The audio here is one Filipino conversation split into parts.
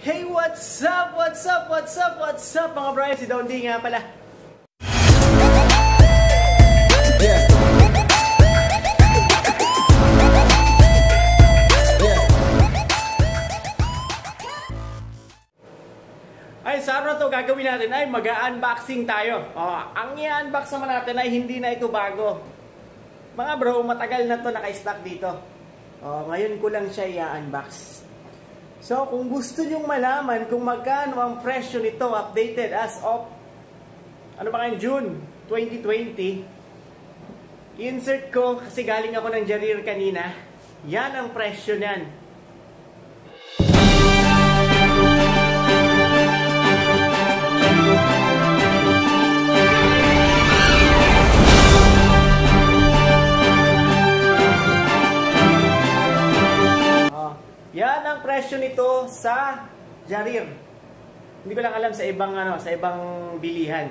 Hey, what's up? What's up? What's up? What's up mga Brian? Si Don D nga pala. Yeah. Ay, sa araw na to gagawin natin ay mag-unboxing tayo. Ang i-unbox naman natin ay hindi na ito bago. Mga bro, matagal na to naka-stock dito. Ngayon ko lang siya i-unbox. So, kung gusto nyong malaman kung magkano ang presyo nito, updated as of, June 2020, insert ko kasi galing ako ng Jarir kanina. Yan ang presyo niyan. Yan ang presyo nito sa Jarir. Hindi ko lang alam sa ibang sa ibang bilihan.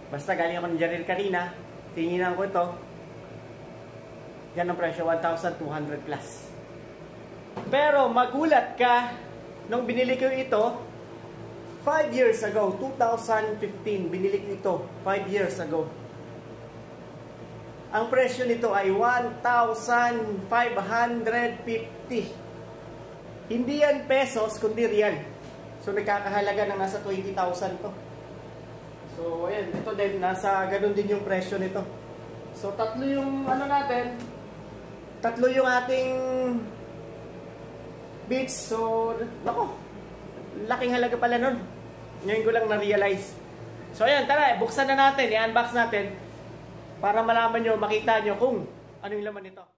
Basta galing ako ng Jarir kanina, tinginan ko ito. Yan ang presyo, 1,200 plus. Pero magulat ka nung binili ko ito 5 years ago, 2015 binili ko ito 5 years ago. Ang presyo nito ay 1,550. Hindi yan pesos, kundi real. So, nagkakahalaga ng nasa 20,000 to. So, ayan. Ito din, nasa ganun din yung presyo nito. So, tatlo yung natin. Tatlo yung ating beats. So, nako. Laking halaga pala nun. Ngayon ko lang na-realize. So, ayan. Tara, buksan na natin. I-unbox natin. Para malaman nyo, makita nyo kung ano yung laman nito.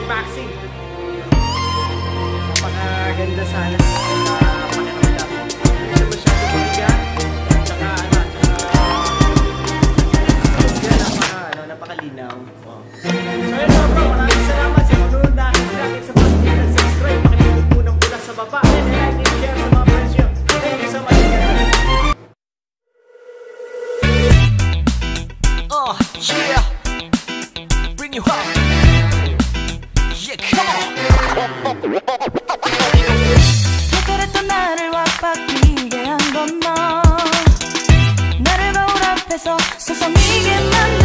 Unboxing. Napakaganda sana. Pakiramdam. Hindi na masyado mabigat. Tsaka napakalinaw. So yun mga bro, maraming salamat sa pagpunod na aking vlog. Sa pag-click and subscribe, pakipindot po ng pula sa baba. And like and share sa mga friends nyo. Thank you so much. Yeah. Bring you home. 특별했던 나를 와바뀌게 한 건 너 나를 거울 앞에서 서성이게 만든